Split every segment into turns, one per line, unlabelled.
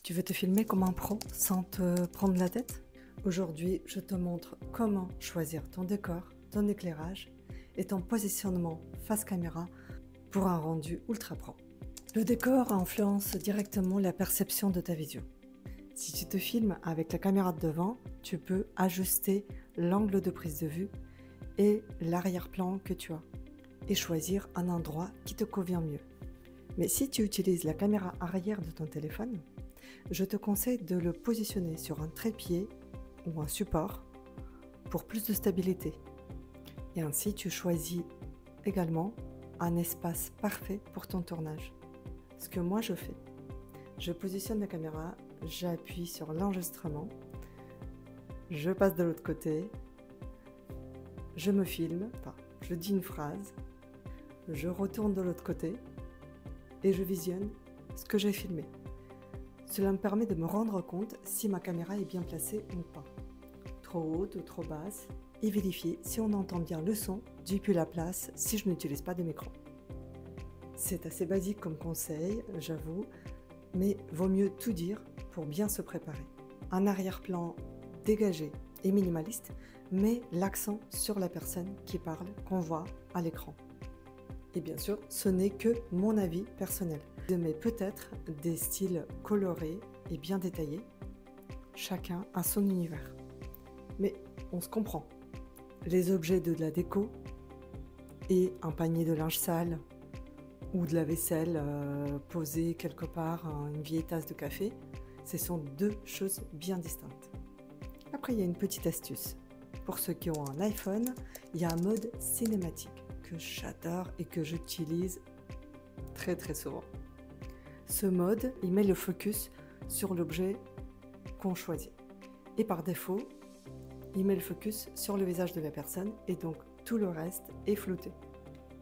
Tu veux te filmer comme un pro sans te prendre la tête? Aujourd'hui, je te montre comment choisir ton décor, ton éclairage et ton positionnement face caméra pour un rendu ultra pro. Le décor influence directement la perception de ta vision. Si tu te filmes avec la caméra de devant, tu peux ajuster l'angle de prise de vue et l'arrière-plan que tu as et choisir un endroit qui te convient mieux. Mais si tu utilises la caméra arrière de ton téléphone, je te conseille de le positionner sur un trépied ou un support pour plus de stabilité. Et ainsi, tu choisis également un espace parfait pour ton tournage. Ce que moi je fais, je positionne la caméra, j'appuie sur l'enregistrement, je passe de l'autre côté, je me filme, je dis une phrase, je retourne de l'autre côté et je visionne ce que j'ai filmé. Cela me permet de me rendre compte si ma caméra est bien placée ou pas, trop haute ou trop basse, et vérifier si on entend bien le son depuis la place si je n'utilise pas de micro. C'est assez basique comme conseil, j'avoue, mais vaut mieux tout dire pour bien se préparer. Un arrière-plan dégagé et minimaliste met l'accent sur la personne qui parle qu'on voit à l'écran. Et bien sûr, ce n'est que mon avis personnel. Je mets peut-être des styles colorés et bien détaillés. Chacun a son univers. Mais on se comprend. Les objets de la déco et un panier de linge sale ou de la vaisselle posée quelque part, une vieille tasse de café, ce sont deux choses bien distinctes. Après, il y a une petite astuce. Pour ceux qui ont un iPhone, il y a un mode cinématique que j'adore et que j'utilise très souvent. Ce mode, il met le focus sur l'objet qu'on choisit. Et par défaut, il met le focus sur le visage de la personne et donc tout le reste est flouté.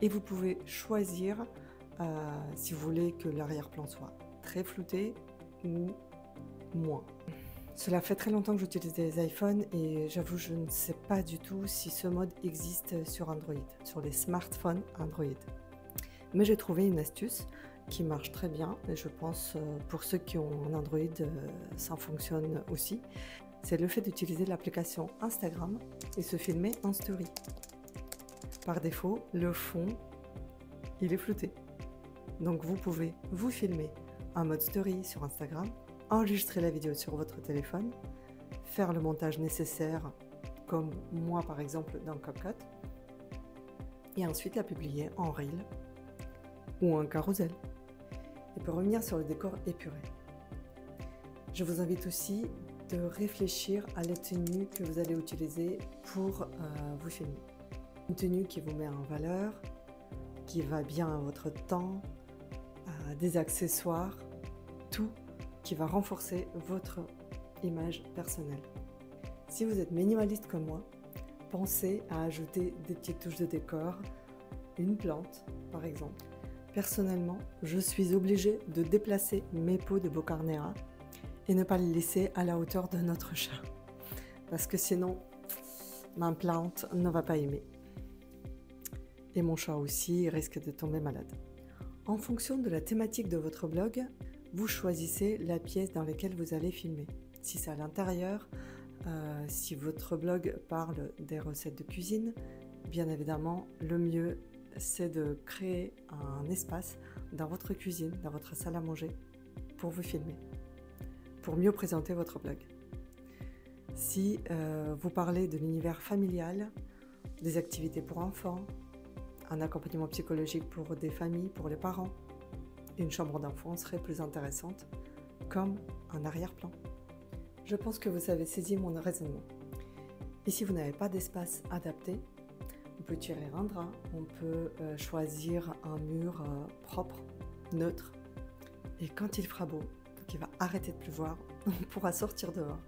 Et vous pouvez choisir si vous voulez que l'arrière-plan soit très flouté ou moins. Cela fait très longtemps que j'utilise des iPhones et j'avoue, je ne sais pas du tout si ce mode existe sur Android, sur les smartphones Android. Mais j'ai trouvé une astuce qui marche très bien et je pense pour ceux qui ont un Android, ça fonctionne aussi. C'est le fait d'utiliser l'application Instagram et se filmer en story. Par défaut, le fond, il est flouté. Donc vous pouvez vous filmer en mode story sur Instagram, enregistrer la vidéo sur votre téléphone, faire le montage nécessaire, comme moi par exemple dans CapCut, et ensuite la publier en reel ou en carrousel. Et pour revenir sur le décor épuré, je vous invite aussi de réfléchir à la tenue que vous allez utiliser pour vous filmer. Une tenue qui vous met en valeur, qui va bien à votre temps, des accessoires, tout qui va renforcer votre image personnelle. Si vous êtes minimaliste comme moi, pensez à ajouter des petites touches de décor, une plante par exemple. Personnellement, je suis obligée de déplacer mes pots de Boccarnera et ne pas les laisser à la hauteur de notre chat. Parce que sinon, ma plante ne va pas aimer. Et mon chat aussi risque de tomber malade. En fonction de la thématique de votre blog, vous choisissez la pièce dans laquelle vous allez filmer. Si c'est à l'intérieur, si votre blog parle des recettes de cuisine, bien évidemment, le mieux c'est de créer un espace dans votre cuisine, dans votre salle à manger, pour vous filmer, pour mieux présenter votre blog. Si vous parlez de l'univers familial, des activités pour enfants, un accompagnement psychologique pour des familles, pour les parents, une chambre d'enfant serait plus intéressante comme un arrière-plan. Je pense que vous avez saisi mon raisonnement. Et si vous n'avez pas d'espace adapté, on peut tirer un drap, on peut choisir un mur propre, neutre. Et quand il fera beau, qu'il va arrêter de pleuvoir, on pourra sortir dehors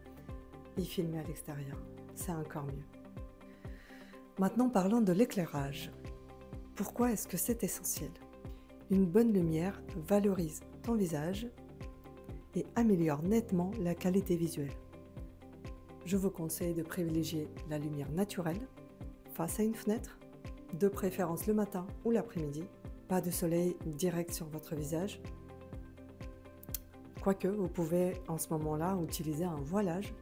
et filmer à l'extérieur. C'est encore mieux. Maintenant, parlons de l'éclairage. Pourquoi est-ce que c'est essentiel? Une bonne lumière valorise ton visage et améliore nettement la qualité visuelle. Je vous conseille de privilégier la lumière naturelle face à une fenêtre, de préférence le matin ou l'après-midi, pas de soleil direct sur votre visage. Quoique, vous pouvez en ce moment-là utiliser un voilage.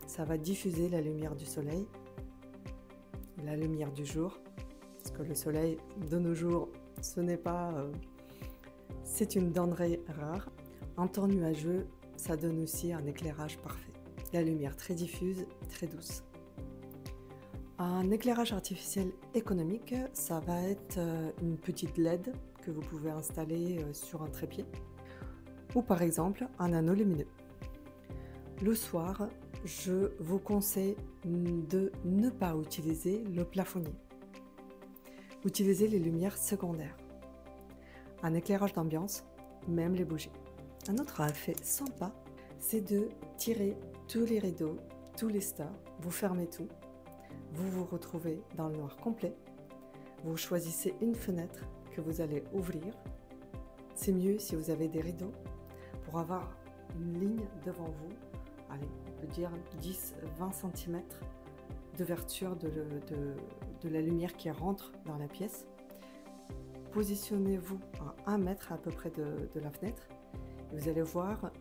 Ça va diffuser la lumière du soleil, la lumière du jour, parce que le soleil de nos jours, ce n'est pas... c'est une denrée rare. En temps nuageux, ça donne aussi un éclairage parfait. La lumière très diffuse, très douce. Un éclairage artificiel économique, ça va être une petite LED que vous pouvez installer sur un trépied, ou par exemple un anneau lumineux. Le soir, je vous conseille de ne pas utiliser le plafonnier. Utilisez les lumières secondaires. Un éclairage d'ambiance, même les bougies. Un autre effet sympa, c'est de tirer tous les rideaux, tous les stores, vous fermez tout, vous vous retrouvez dans le noir complet, vous choisissez une fenêtre que vous allez ouvrir. C'est mieux si vous avez des rideaux pour avoir une ligne devant vous, allez, on peut dire 10-20 cm d'ouverture de la lumière qui rentre dans la pièce. Positionnez-vous à 1 mètre à peu près de la fenêtre et vous allez voir,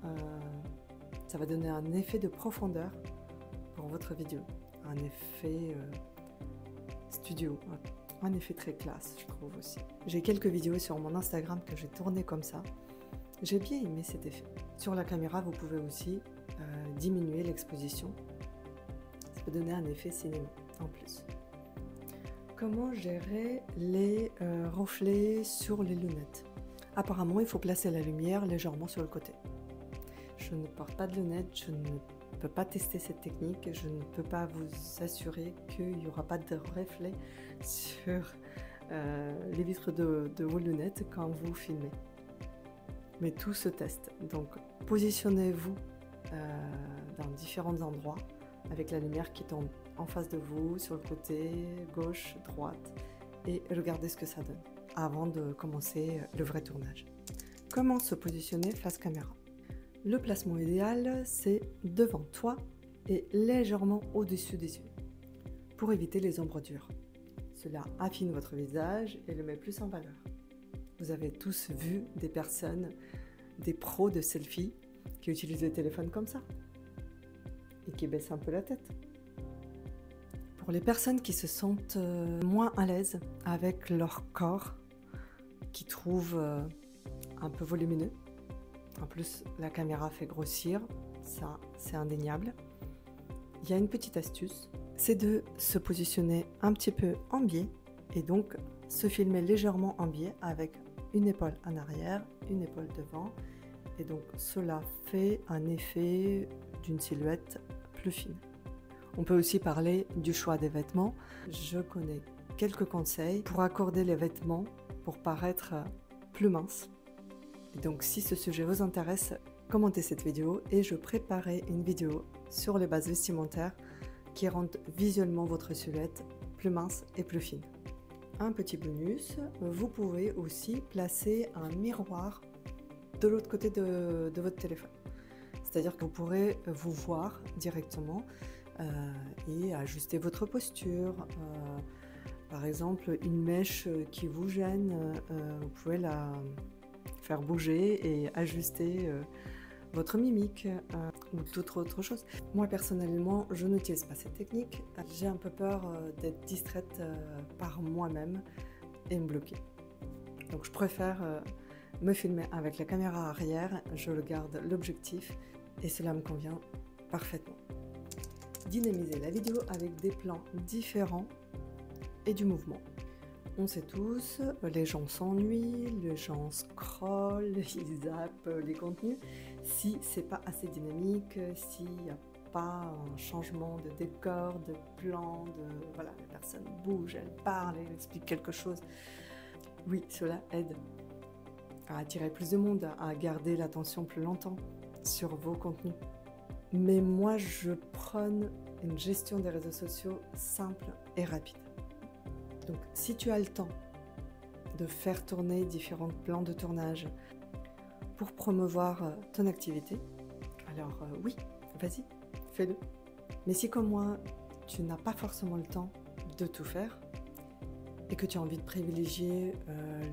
ça va donner un effet de profondeur pour votre vidéo, un effet studio, un effet très classe je trouve aussi. J'ai quelques vidéos sur mon Instagram que j'ai tournées comme ça, j'ai bien aimé cet effet. Sur la caméra vous pouvez aussi diminuer l'exposition, ça peut donner un effet cinéma en plus. Comment gérer les reflets sur les lunettes? Apparemment, il faut placer la lumière légèrement sur le côté. Je ne porte pas de lunettes, je ne peux pas tester cette technique, je ne peux pas vous assurer qu'il n'y aura pas de reflet sur les vitres de vos lunettes quand vous filmez. Mais tout se teste. Donc, positionnez-vous dans différents endroits avec la lumière qui tombe en face de vous, sur le côté, gauche, droite, et regardez ce que ça donne avant de commencer le vrai tournage. Comment se positionner face caméra? Le placement idéal, c'est devant toi et légèrement au-dessus des yeux, pour éviter les ombres dures. Cela affine votre visage et le met plus en valeur. Vous avez tous vu des personnes, des pros de selfie, qui utilisent le téléphone comme ça, et qui baissent un peu la tête. Pour les personnes qui se sentent moins à l'aise avec leur corps, qui trouvent un peu volumineux, en plus la caméra fait grossir, ça c'est indéniable, il y a une petite astuce, c'est de se positionner un petit peu en biais et donc se filmer légèrement en biais avec une épaule en arrière, une épaule devant, et donc cela fait un effet d'une silhouette plus fine. On peut aussi parler du choix des vêtements. Je connais quelques conseils pour accorder les vêtements pour paraître plus mince. Et donc si ce sujet vous intéresse, commentez cette vidéo et je préparerai une vidéo sur les bases vestimentaires qui rendent visuellement votre silhouette plus mince et plus fine. Un petit bonus, vous pouvez aussi placer un miroir de l'autre côté de votre téléphone. C'est-à-dire que vous pourrez vous voir directement et ajuster votre posture. Par exemple, une mèche qui vous gêne, vous pouvez la faire bouger et ajuster votre mimique ou toute autre chose. Moi personnellement, je n'utilise pas cette technique. J'ai un peu peur d'être distraite par moi-même et me bloquer. Donc je préfère me filmer avec la caméra arrière, je regarde l'objectif et cela me convient parfaitement. Dynamiser la vidéo avec des plans différents et du mouvement. On sait tous, les gens s'ennuient, les gens scrollent, ils zappent les contenus. Si c'est pas assez dynamique, s'il n'y a pas un changement de décor, de plan, voilà, la personne bouge, elle parle, elle explique quelque chose. Oui, cela aide à attirer plus de monde, à garder l'attention plus longtemps sur vos contenus. Mais moi, je prône une gestion des réseaux sociaux simple et rapide. Donc, si tu as le temps de faire tourner différents plans de tournage pour promouvoir ton activité, alors oui, vas-y, fais-le. Mais si comme moi, tu n'as pas forcément le temps de tout faire et que tu as envie de privilégier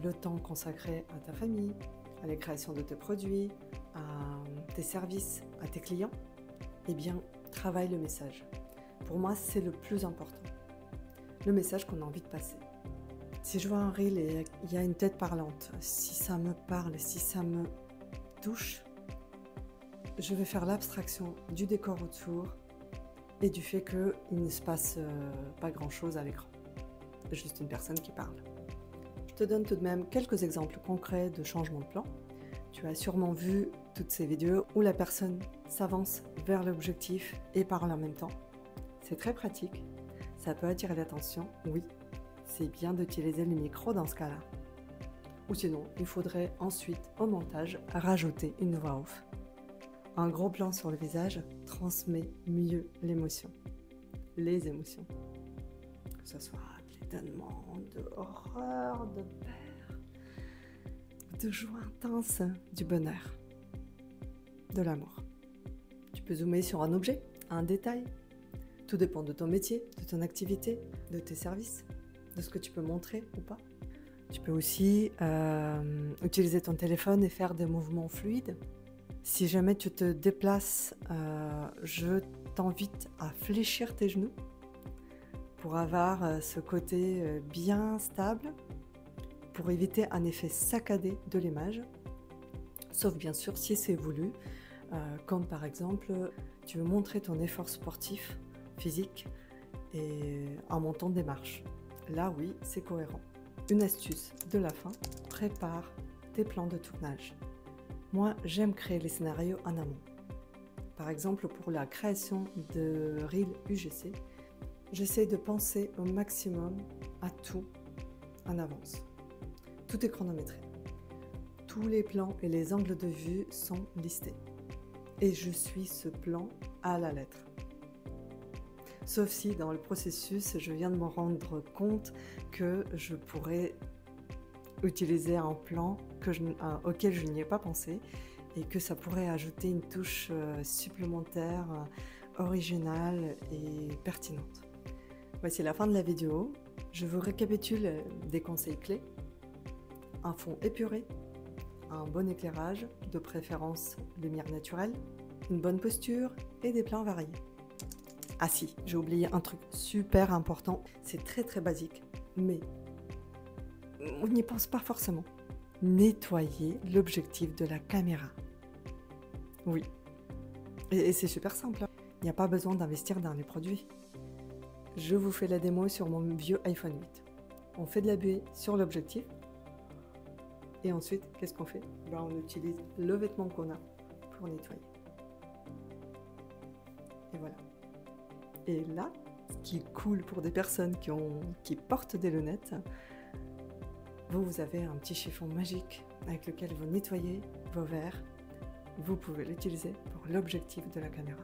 le temps consacré à ta famille, à la création de tes produits, à tes services, à tes clients, eh bien, travaille le message. Pour moi, c'est le plus important. Le message qu'on a envie de passer. Si je vois un reel et il y a une tête parlante, si ça me parle, si ça me touche, je vais faire l'abstraction du décor autour et du fait qu'il ne se passe pas grand-chose à l'écran. Juste une personne qui parle. Je te donne tout de même quelques exemples concrets de changement de plan. Tu as sûrement vu toutes ces vidéos où la personne s'avance vers l'objectif et parle en même temps. C'est très pratique, ça peut attirer l'attention, oui. C'est bien d'utiliser le micro dans ce cas-là. Ou sinon, il faudrait ensuite, au montage, rajouter une voix off. Un gros plan sur le visage transmet mieux l'émotion. Les émotions. Que ce soit d'étonnement, de horreur, de peur, de joie intense, du bonheur, de l'amour. Tu peux zoomer sur un objet, un détail. Tout dépend de ton métier, de ton activité, de tes services, de ce que tu peux montrer ou pas. Tu peux aussi utiliser ton téléphone et faire des mouvements fluides. Si jamais tu te déplaces, je t'invite à fléchir tes genoux pour avoir ce côté bien stable, pour éviter un effet saccadé de l'image, sauf bien sûr si c'est voulu, comme par exemple tu veux montrer ton effort sportif, physique, et en montant des marches. Là oui, c'est cohérent. Une astuce de la fin, prépare tes plans de tournage. Moi, j'aime créer les scénarios en amont. Par exemple, pour la création de Reel UGC, j'essaie de penser au maximum à tout en avance. Tout est chronométré. Tous les plans et les angles de vue sont listés. Et je suis ce plan à la lettre. Sauf si dans le processus, je viens de me rendre compte que je pourrais utiliser un plan auquel je n'y ai pas pensé et que ça pourrait ajouter une touche supplémentaire, originale et pertinente. Voici la fin de la vidéo. Je vous récapitule des conseils clés. Un fond épuré, un bon éclairage, de préférence lumière naturelle, une bonne posture et des plans variés. Ah si, j'ai oublié un truc super important, c'est très basique, mais on n'y pense pas forcément. Nettoyer l'objectif de la caméra. Oui, et c'est super simple, il n'y a pas besoin d'investir dans les produits. Je vous fais la démo sur mon vieux iPhone 8. On fait de la buée sur l'objectif, et ensuite, qu'est-ce qu'on fait? On utilise le vêtement qu'on a pour nettoyer. Et voilà. Et là, ce qui est cool pour des personnes qui portent des lunettes, vous avez un petit chiffon magique avec lequel vous nettoyez vos verres. Vous pouvez l'utiliser pour l'objectif de la caméra.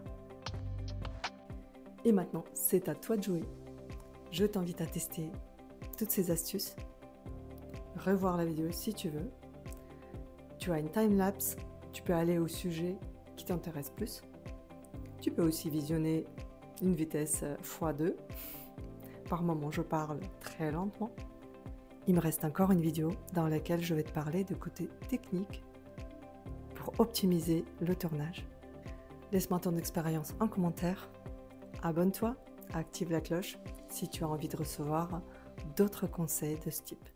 Et maintenant, c'est à toi de jouer. Je t'invite à tester toutes ces astuces, revoir la vidéo si tu veux. Tu as une time-lapse, tu peux aller au sujet qui t'intéresse plus. Tu peux aussi visionner une vitesse x2. Par moment, je parle très lentement. Il me reste encore une vidéo dans laquelle je vais te parler de côté technique pour optimiser le tournage. Laisse-moi ton expérience en commentaire. Abonne-toi, active la cloche si tu as envie de recevoir d'autres conseils de ce type.